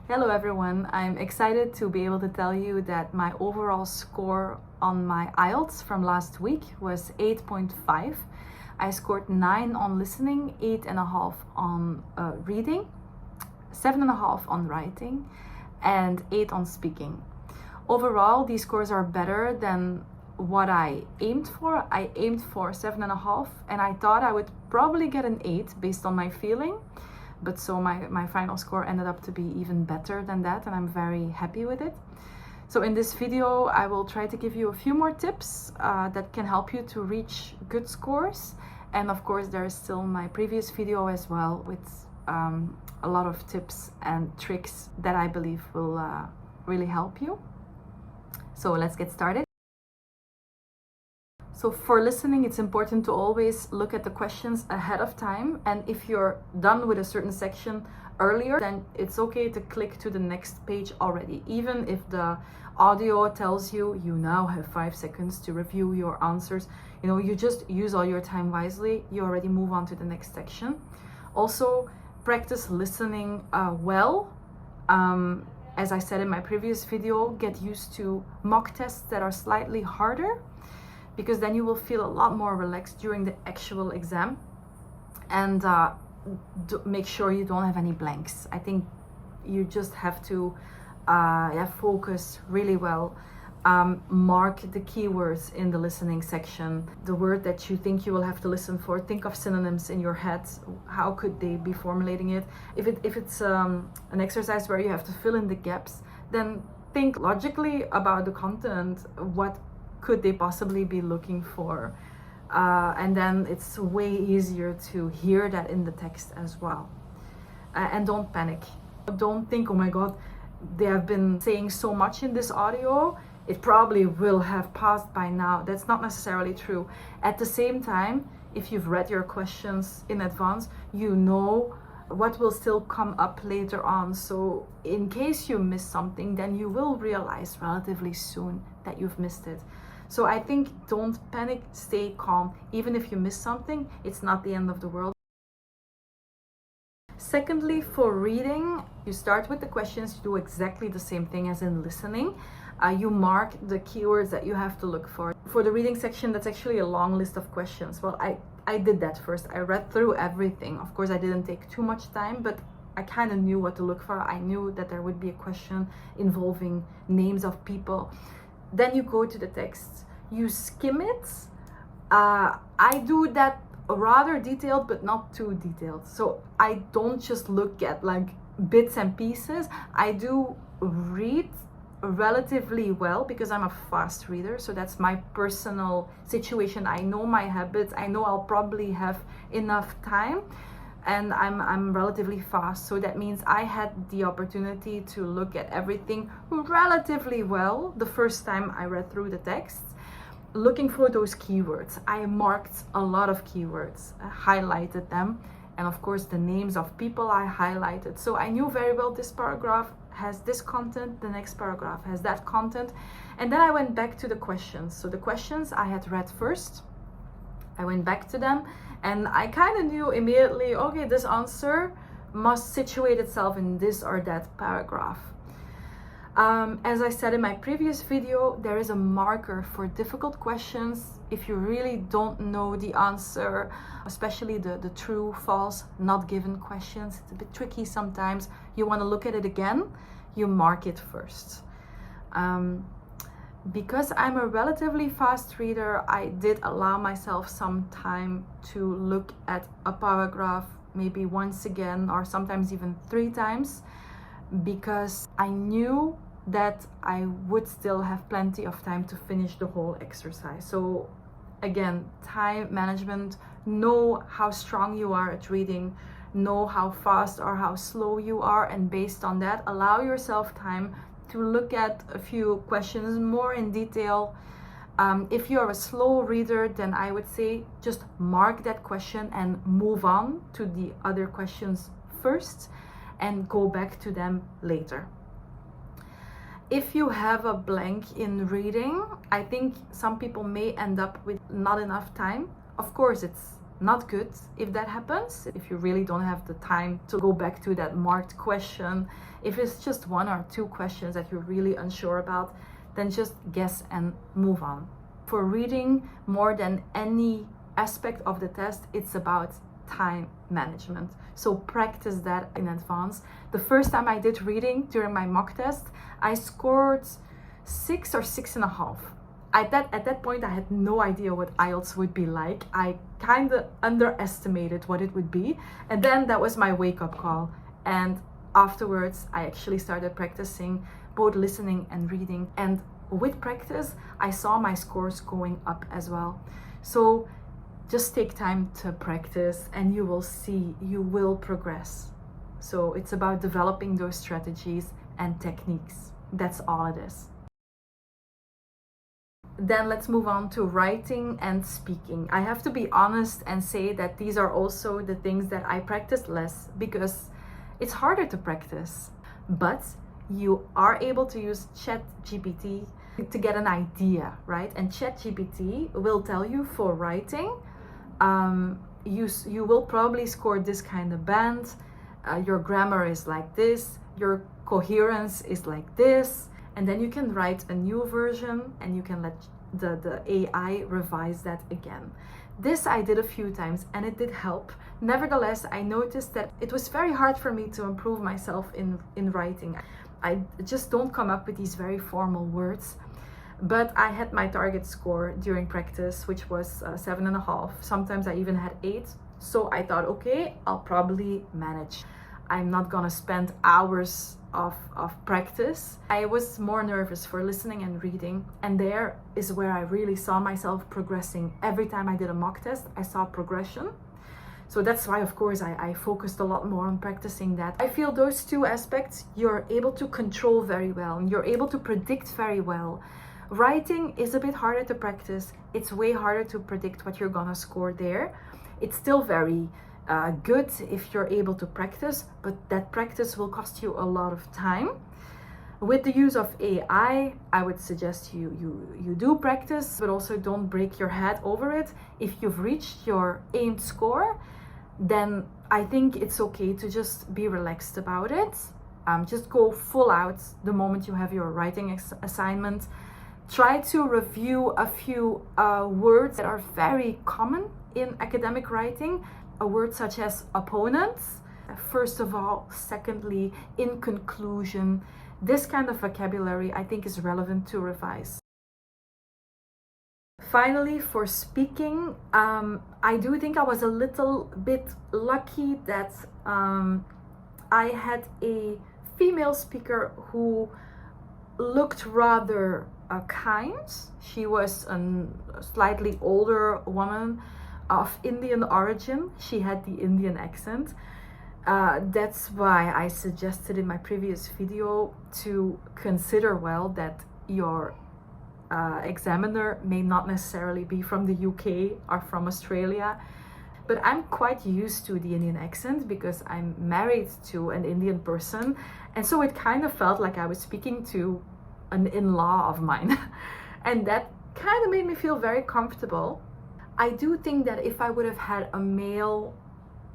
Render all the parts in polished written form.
Hello everyone, I'm excited to be able to tell you that my overall score on my IELTS from last week was 8.5. I scored 9 on listening, 8.5 on reading, 7.5 on writing, and 8 on speaking. Overall, these scores are better than what I aimed for. I aimed for 7.5 and I thought I would probably get an 8 based on my feeling. But so my final score ended up to be even better than that, and I'm very happy with it. So in this video, I will try to give you a few more tips that can help you to reach good scores. And of course, there is still my previous video as well with a lot of tips and tricks that I believe will really help you. So let's get started. So for listening, it's important to always look at the questions ahead of time. And if you're done with a certain section earlier, then it's okay to click to the next page already. Even if the audio tells you you now have 5 seconds to review your answers, you just use all your time wisely. You already move on to the next section. Also, practice listening well. As I said in my previous video, get used to mock tests that are slightly harder, because then you will feel a lot more relaxed during the actual exam, and make sure you don't have any blanks. I think you just have to focus really well. Mark the keywords in the listening section, the word that you think you will have to listen for. Think of synonyms in your head. How could they be formulating it? If it's an exercise where you have to fill in the gaps, then think logically about the content. What could they possibly be looking for? And then it's way easier to hear that in the text as well. And don't panic. Don't think, oh my God, they have been saying so much in this audio, it probably will have passed by now. That's not necessarily true. At the same time, if you've read your questions in advance, you know what will still come up later on. So in case you miss something, then you will realize relatively soon that you've missed it. So I think don't panic, stay calm. Even if you miss something, it's not the end of the world. Secondly, for reading, you start with the questions, you do exactly the same thing as in listening. You mark the keywords that you have to look for. For the reading section, that's actually a long list of questions. Well, I did that first. I read through everything. Of course, I didn't take too much time, but I kind of knew what to look for. I knew that there would be a question involving names of people. Then you go to the text, you skim it. I do that rather detailed, but not too detailed. So I don't just look at like bits and pieces. I do read relatively well because I'm a fast reader. So that's my personal situation. I know my habits. I know I'll probably have enough time. And I'm relatively fast, so that means I had the opportunity to look at everything relatively well the first time I read through the text, looking for those keywords. I marked a lot of keywords, I highlighted them, and of course the names of people I highlighted. So I knew very well this paragraph has this content, the next paragraph has that content, and then I went back to the questions. So the questions I had read first, I went back to them, and I kind of knew immediately, okay, this answer must situate itself in this or that paragraph. As I said in my previous video, there is a marker for difficult questions. If you really don't know the answer, especially the true, false, not given questions, it's a bit tricky sometimes. You want to look at it again, you mark it first. Because I'm a relatively fast reader, I did allow myself some time to look at a paragraph maybe once again, or sometimes even 3 times, because I knew that I would still have plenty of time to finish the whole exercise. So again, time management, know how strong you are at reading, know how fast or how slow you are, and based on that, allow yourself time to look at a few questions more in detail. If you're a slow reader, then I would say just mark that question and move on to the other questions first and go back to them later. If you have a blank in reading, I think some people may end up with not enough time. Of course, it's not good if that happens. If you really don't have the time to go back to that marked question, if it's just 1 or 2 questions that you're really unsure about, then just guess and move on. For reading, more than any aspect of the test, it's about time management. So practice that in advance. The first time I did reading during my mock test, I scored 6 or 6.5. At that point, I had no idea what IELTS would be like. I kind of underestimated what it would be. And then that was my wake-up call. And afterwards, I actually started practicing both listening and reading. And with practice, I saw my scores going up as well. So just take time to practice and you will see you will progress. So it's about developing those strategies and techniques. That's all it is. Then let's move on to writing and speaking. I have to be honest and say that these are also the things that I practice less because it's harder to practice. But you are able to use ChatGPT to get an idea, right? And ChatGPT will tell you for writing, you will probably score this kind of band, your grammar is like this, your coherence is like this, and then you can write a new version and you can let the AI revise that again. This I did a few times and it did help. Nevertheless, I noticed that it was very hard for me to improve myself in writing. I just don't come up with these very formal words. But I had my target score during practice, which was 7.5. Sometimes I even had 8. So I thought, okay, I'll probably manage. I'm not gonna spend hours of practice. I was more nervous for listening and reading. And there is where I really saw myself progressing. Every time I did a mock test, I saw progression. So that's why, of course, I focused a lot more on practicing that. I feel those 2 aspects you're able to control very well and you're able to predict very well. Writing is a bit harder to practice. It's way harder to predict what you're gonna score there. It's still very good if you're able to practice, but that practice will cost you a lot of time. With the use of AI, I would suggest you do practice, but also don't break your head over it. If you've reached your aimed score, then I think it's okay to just be relaxed about it. Just go full out the moment you have your writing assignment. Try to review a few words that are very common in academic writing. A word such as opponents, first of all. Secondly, in conclusion. This kind of vocabulary I think is relevant to revise. Finally, for speaking, I do think I was a little bit lucky that I had a female speaker who looked rather kind. She was a slightly older woman of Indian origin. She had the Indian accent. That's why I suggested in my previous video to consider well that your examiner may not necessarily be from the UK or from Australia. But I'm quite used to the Indian accent because I'm married to an Indian person. And so it kind of felt like I was speaking to an in-law of mine. And that kind of made me feel very comfortable. I do think that if I would have had a male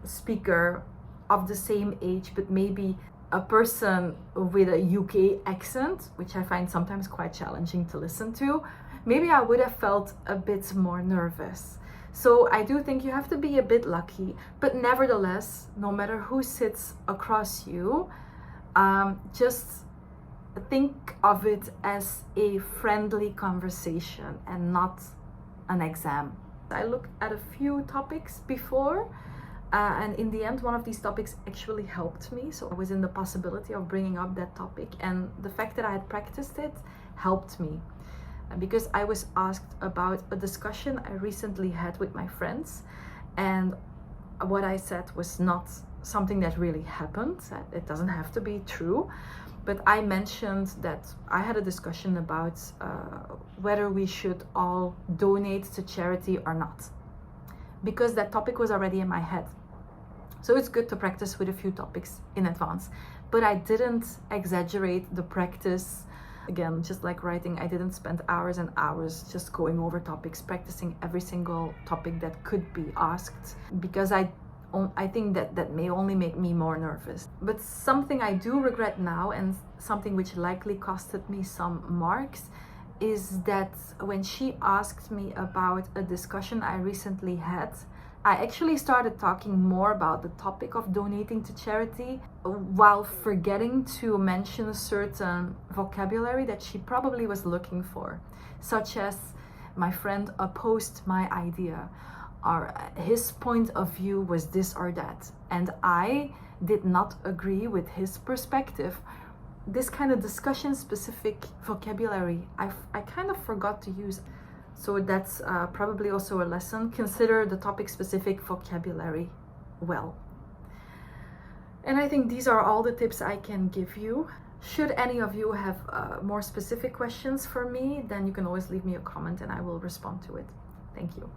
speaker of the same age, but maybe a person with a UK accent, which I find sometimes quite challenging to listen to, maybe I would have felt a bit more nervous. So I do think you have to be a bit lucky, but nevertheless, no matter who sits across you, just think of it as a friendly conversation and not an exam. I looked at a few topics before, and in the end, one of these topics actually helped me. So I was in the possibility of bringing up that topic, and the fact that I had practiced it helped me. Because I was asked about a discussion I recently had with my friends, and what I said was not something that really happened. It doesn't have to be true, but I mentioned that I had a discussion about whether we should all donate to charity or not, because that topic was already in my head. So it's good to practice with a few topics in advance, but I didn't exaggerate the practice Again, just like writing, I didn't spend hours and hours just going over topics, practicing every single topic that could be asked, because I think that may only make me more nervous. But something I do regret now, and something which likely costed me some marks, is that when she asked me about a discussion I recently had, I actually started talking more about the topic of donating to charity, while forgetting to mention a certain vocabulary that she probably was looking for, such as my friend opposed my idea, or his point of view was this or that, and I did not agree with his perspective. This kind of discussion specific vocabulary I kind of forgot to use. So that's probably also a lesson. Consider the topic specific vocabulary well. And I think these are all the tips I can give you. Should any of you have more specific questions for me, then you can always leave me a comment and I will respond to it. Thank you.